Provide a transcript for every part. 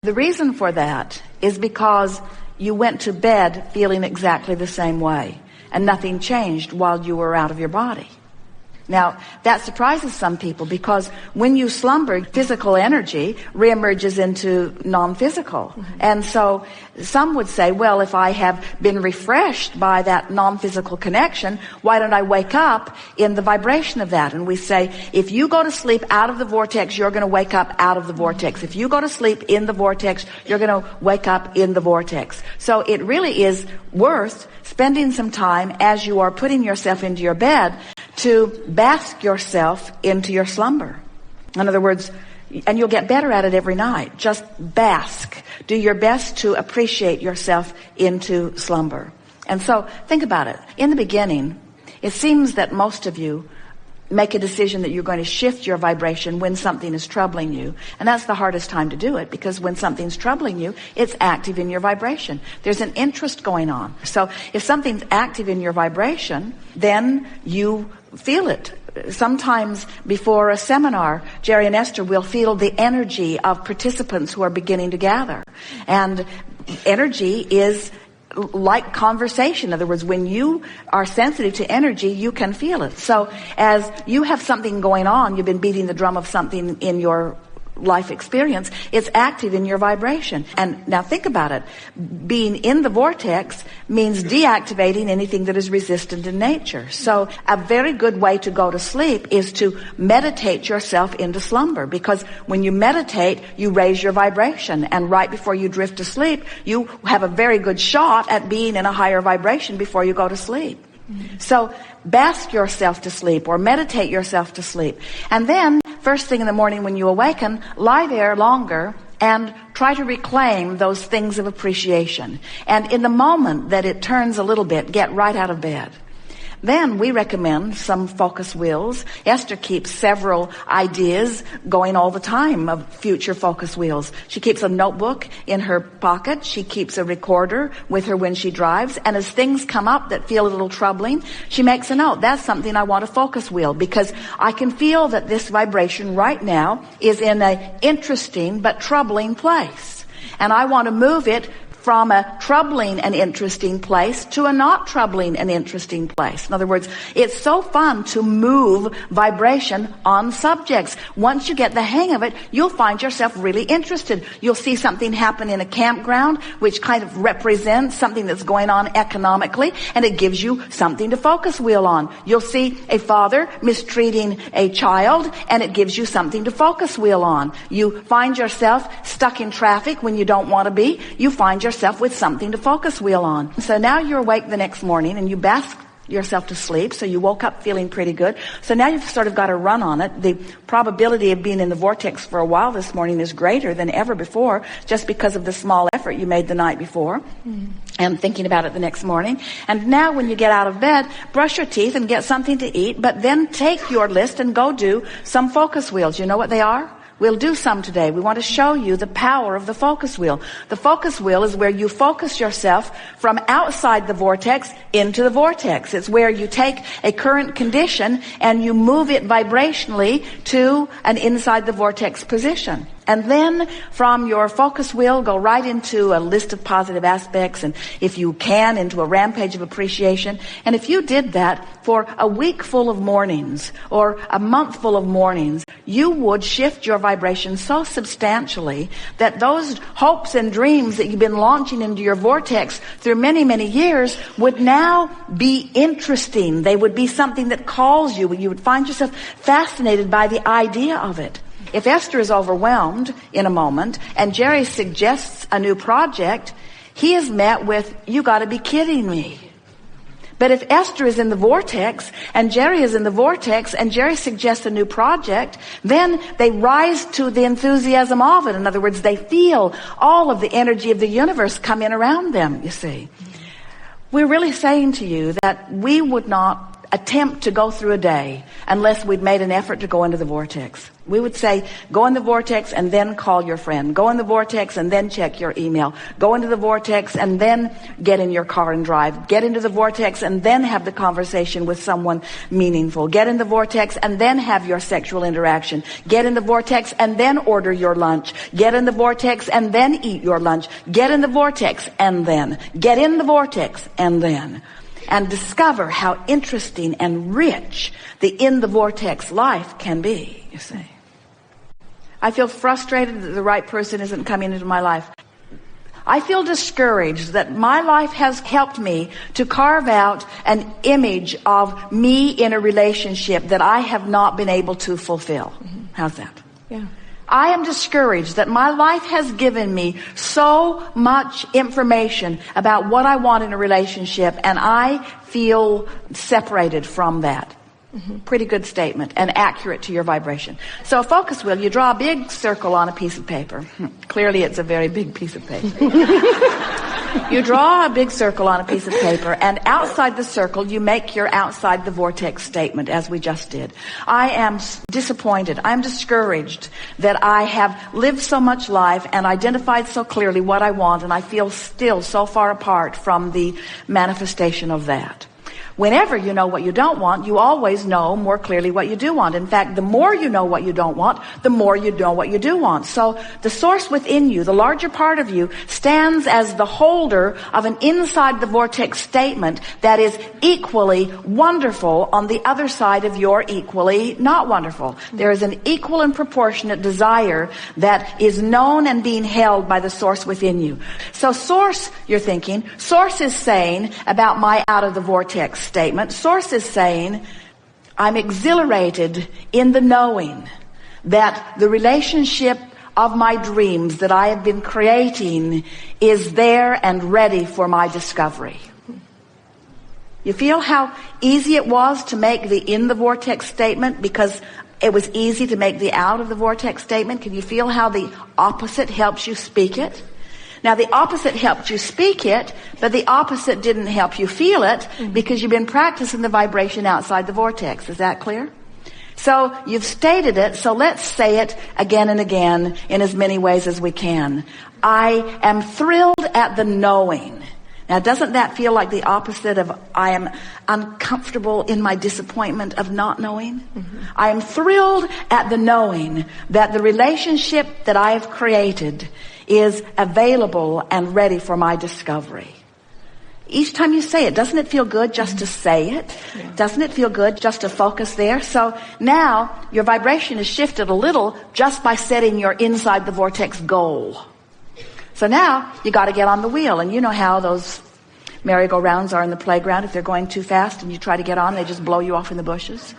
The reason for that is because you went to bed feeling exactly the same way, and nothing changed while you were out of your body. Now, that surprises some people because when you slumber, physical energy reemerges into non-physical. And so some would say, well, if I have been refreshed by that non-physical connection, why don't I wake up in the vibration of that? And we say, if you go to sleep out of the vortex, you're going to wake up out of the vortex. If you go to sleep in the vortex, you're going to wake up in the vortex. So it really is worth spending some time as you are putting yourself into your bed to bask yourself into your slumber. In other words, and you'll get better at it every night. Just bask. Do your best to appreciate yourself into slumber. And so think about it. In the beginning, it seems that most of you make a decision that you're going to shift your vibration when something is troubling you. And that's the hardest time to do it, because when something's troubling you, it's active in your vibration. There's an interest going on. So if something's active in your vibration, then you feel it. Sometimes before a seminar, Jerry and Esther will feel the energy of participants who are beginning to gather. And energy is like conversation. In other words, when you are sensitive to energy, you can feel it. So as you have something going on, you've been beating the drum of something in your life experience, it's active in your vibration. And now think about it. Being in the vortex means deactivating anything that is resistant in nature. So a very good way to go to sleep is to meditate yourself into slumber, because when you meditate, you raise your vibration. And right before you drift to sleep, you have a very good shot at being in a higher vibration before you go to sleep. So bask yourself to sleep or meditate yourself to sleep. And then first thing in the morning when you awaken, lie there longer and try to reclaim those things of appreciation. And in the moment that it turns a little bit, get right out of bed. Then we recommend some focus wheels. Esther keeps several ideas going all the time of future focus wheels. She keeps a notebook in her pocket. She keeps a recorder with her when she drives. And as things come up that feel a little troubling, she makes a note. That's something I want a focus wheel, because I can feel that this vibration right now is in an interesting but troubling place. And I want to move it from a troubling and interesting place to a not troubling and interesting place. In other words, it's so fun to move vibration on subjects. Once you get the hang of it, you'll find yourself really interested. You'll see something happen in a campground, which kind of represents something that's going on economically, and it gives you something to focus wheel on. You'll see a father mistreating a child, and it gives you something to focus wheel on. You find yourself stuck in traffic when you don't want to be. You find yourself with something to focus wheel on. So now you're awake the next morning and you bask yourself to sleep. So you woke up feeling pretty good. So now you've sort of got a run on it. The probability of being in the vortex for a while this morning is greater than ever before, just because of the small effort you made the night before and thinking about it the next morning. And now when you get out of bed, brush your teeth and get something to eat, but then take your list and go do some focus wheels. You know what they are? We'll do some today. We want to show you the power of the focus wheel. The focus wheel is where you focus yourself from outside the vortex into the vortex. It's where you take a current condition and you move it vibrationally to an inside the vortex position. And then from your focus wheel, go right into a list of positive aspects, and if you can, into a rampage of appreciation. And if you did that for a week full of mornings or a month full of mornings, you would shift your vibration so substantially that those hopes and dreams that you've been launching into your vortex through many, many years would now be interesting. They would be something that calls you. You would find yourself fascinated by the idea of it. If Esther is overwhelmed in a moment and Jerry suggests a new project, he is met with, "You got to be kidding me." But if Esther is in the vortex and Jerry is in the vortex and Jerry suggests a new project, then they rise to the enthusiasm of it. In other words, they feel all of the energy of the universe come in around them, you see. We're really saying to you that we would not attempt to go through a day unless we'd made an effort to go into the vortex. We would say, go in the vortex and then call your friend. Go in the vortex and then check your email. Go into the vortex and then get in your car and drive. Get into the vortex and then have the conversation with someone meaningful. Get in the vortex and then have your sexual interaction. Get in the vortex and then order your lunch. Get in the vortex and then eat your lunch. Get in the vortex and then. Get in the vortex and then. And discover how interesting and rich the in the vortex life can be, you see. I feel frustrated that the right person isn't coming into my life. I feel discouraged that my life has helped me to carve out an image of me in a relationship that I have not been able to fulfill. How's that? Yeah. I am discouraged that my life has given me so much information about what I want in a relationship, and I feel separated from that. Pretty good statement and accurate to your vibration. So focus wheel, you draw a big circle on a piece of paper. Clearly it's a very big piece of paper. You draw a big circle on a piece of paper, and outside the circle you make your outside the vortex statement, as we just did. I am disappointed. I'm discouraged that I have lived so much life and identified so clearly what I want, and I feel still so far apart from the manifestation of that. Whenever you know what you don't want, you always know more clearly what you do want. In fact, the more you know what you don't want, the more you know what you do want. So the source within you, the larger part of you, stands as the holder of an inside the vortex statement that is equally wonderful on the other side of your equally not wonderful. There is an equal and proportionate desire that is known and being held by the source within you. So source, you're thinking, source is saying about my out of the vortex statement. Source is saying, I'm exhilarated in the knowing that the relationship of my dreams that I have been creating is there and ready for my discovery. You feel how easy it was to make the in the vortex statement because it was easy to make the out of the vortex statement? Can you feel how the opposite helps you speak it? Now, the opposite helped you speak it, but the opposite didn't help you feel it because you've been practicing the vibration outside the vortex. Is that clear? So you've stated it, so let's say it again and again in as many ways as we can. I am thrilled at the knowing. Now, doesn't that feel like the opposite of I am uncomfortable in my disappointment of not knowing? I am thrilled at the knowing that the relationship that I have created is available and ready for my discovery. Each time you say it, doesn't it feel good just to say it? Yeah. Doesn't it feel good just to focus there? So now your vibration is shifted a little just by setting your inside the vortex goal. So now you got to get on the wheel, and you know how those merry-go-rounds are in the playground. If they're going too fast and you try to get on, they just blow you off in the bushes.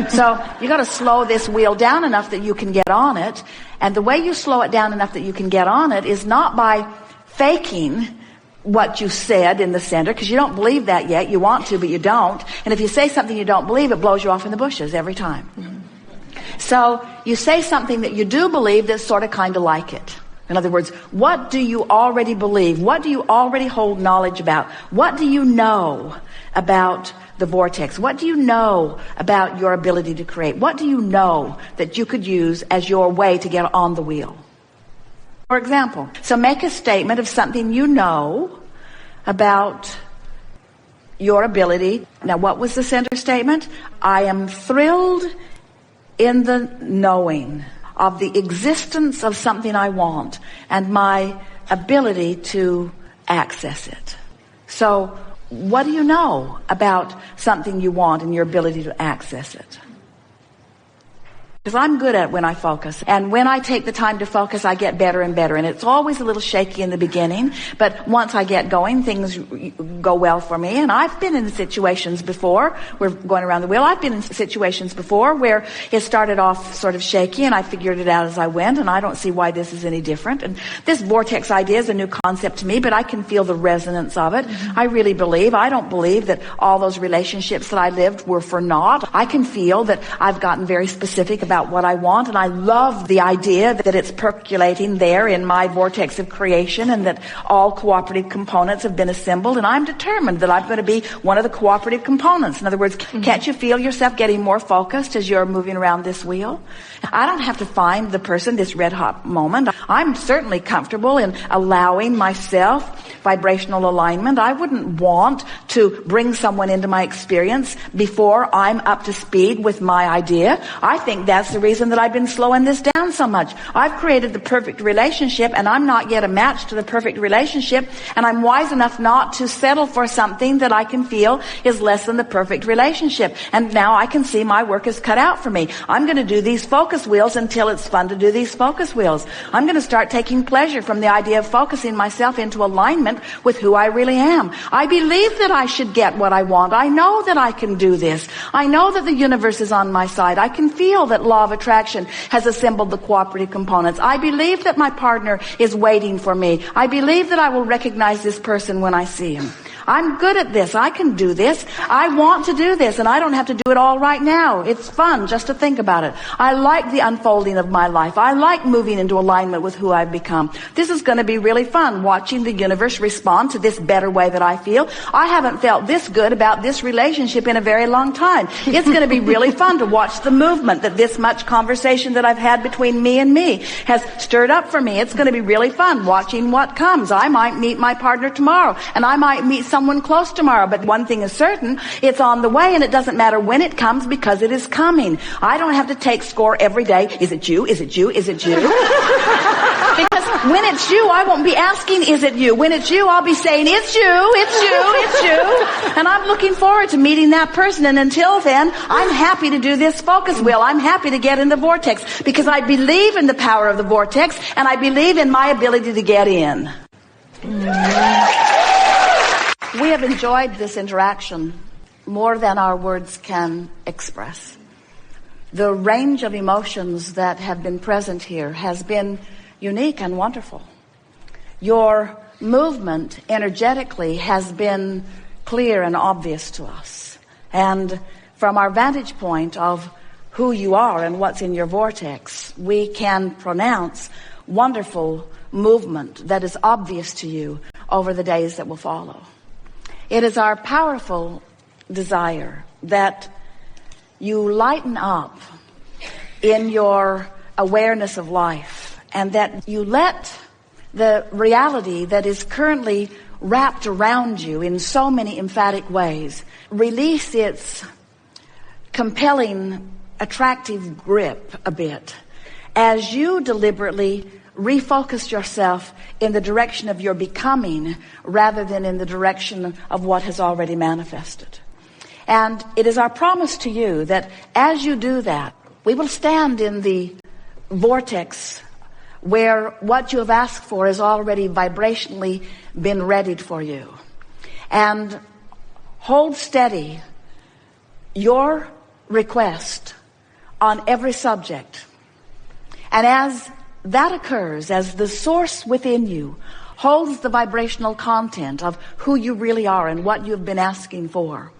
So you got to slow this wheel down enough that you can get on it. And the way you slow it down enough that you can get on it is not by faking what you said in the center, because you don't believe that yet. You want to, but you don't. And if you say something you don't believe, it blows you off in the bushes every time. So you say something that you do believe that's sort of kind of like it. In other words, what do you already believe? What do you already hold knowledge about? What do you know about the vortex? What do you know about your ability to create? What do you know that you could use as your way to get on the wheel? For example, so make a statement of something you know about your ability. Now, what was the center statement? I am thrilled in the knowing of the existence of something I want and my ability to access it. So what do you know about something you want and your ability to access it? Because I'm good at it when I focus. And when I take the time to focus, I get better and better. And it's always a little shaky in the beginning. But once I get going, things go well for me. And I've been in situations before, we're going around the wheel, I've been in situations before where it started off sort of shaky and I figured it out as I went. And I don't see why this is any different. And this vortex idea is a new concept to me, but I can feel the resonance of it. I really believe. I don't believe that all those relationships that I lived were for naught. I can feel that I've gotten very specific about about what I want, and I love the idea that it's percolating there in my vortex of creation, and that all cooperative components have been assembled, and I'm determined that I'm going to be one of the cooperative components. In other words, can't you feel yourself getting more focused as you're moving around this wheel? I don't have to find the person, this red hot moment. I'm certainly comfortable in allowing myself vibrational alignment. I wouldn't want to bring someone into my experience before I'm up to speed with my idea. I think that's the reason that I've been slowing this down so much. I've created the perfect relationship, and I'm not yet a match to the perfect relationship, and I'm wise enough not to settle for something that I can feel is less than the perfect relationship. And now I can see my work is cut out for me. I'm going to do these focus wheels until it's fun to do these focus wheels. I'm going to start taking pleasure from the idea of focusing myself into alignment with who I really am. I believe that I should get what I want. I know that I can do this. I know that the universe is on my side. I can feel that law of attraction has assembled the cooperative components. I believe that my partner is waiting for me. I believe that I will recognize this person when I see him. I'm good at this. I can do this. I want to do this, and I don't have to do it all right now. It's fun just to think about it. I like the unfolding of my life. I like moving into alignment with who I've become. This is going to be really fun, watching the universe respond to this better way that I feel. I haven't felt this good about this relationship in a very long time. It's going to be really fun to watch the movement that this much conversation that I've had between me and me has stirred up for me. It's going to be really fun watching what comes. I might meet my partner tomorrow, and I might meet someone close tomorrow, but one thing is certain, it's on the way, and it doesn't matter when it comes because it is coming. I don't have to take score every day. Is it you? Is it you? Is it you? Because when it's you, I won't be asking, is it you? When it's you, I'll be saying, it's you, it's you, it's you. And I'm looking forward to meeting that person, and until then, I'm happy to do this focus wheel. I'm happy to get in the vortex because I believe in the power of the vortex, and I believe in my ability to get in. We have enjoyed this interaction more than our words can express. The range of emotions that have been present here has been unique and wonderful. Your movement energetically has been clear and obvious to us. And from our vantage point of who you are and what's in your vortex, we can pronounce wonderful movement that is obvious to you over the days that will follow. It is our powerful desire that you lighten up in your awareness of life, and that you let the reality that is currently wrapped around you in so many emphatic ways release its compelling, attractive grip a bit as you deliberately refocus yourself in the direction of your becoming rather than in the direction of what has already manifested. And it is our promise to you that as you do that, we will stand in the vortex where what you have asked for has already vibrationally been readied for you. And hold steady your request on every subject. And as that occurs, as the source within you holds the vibrational content of who you really are and what you've been asking for,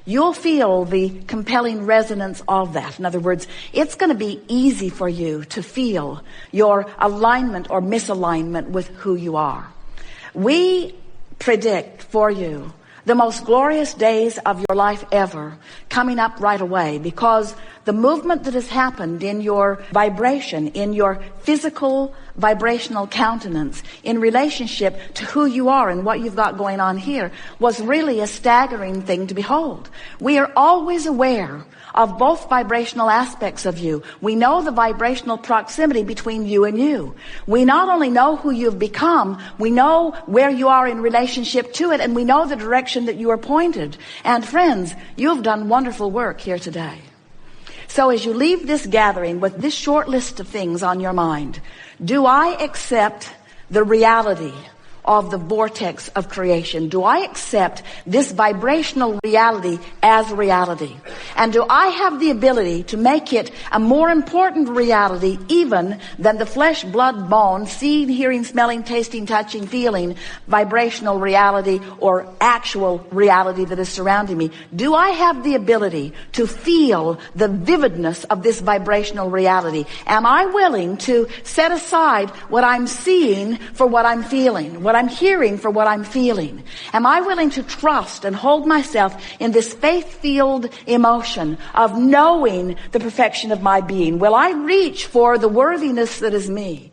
you'll feel the compelling resonance of that. In other words, it's going to be easy for you to feel your alignment or misalignment with who you are. We predict for you the most glorious days of your life ever coming up right away, because the movement that has happened in your vibration, in your physical vibrational countenance in relationship to who you are and what you've got going on here was really a staggering thing to behold. We are always aware of both vibrational aspects of you. We know the vibrational proximity between you and you. We not only know who you've become, we know where you are in relationship to it, and we know the direction that you are pointed. And friends, you've done wonderful work here today. So as you leave this gathering with this short list of things on your mind, do I accept the reality of the vortex of creation? Do I accept this vibrational reality as reality? And do I have the ability to make it a more important reality even than the flesh, blood, bone, seeing, hearing, smelling, tasting, touching, feeling, vibrational reality or actual reality that is surrounding me? Do I have the ability to feel the vividness of this vibrational reality? Am I willing to set aside what I'm seeing for what I'm feeling, what I'm hearing for what I'm feeling? Am I willing to trust and hold myself in this faith-filled emotion of knowing the perfection of my being? Will I reach for the worthiness that is me?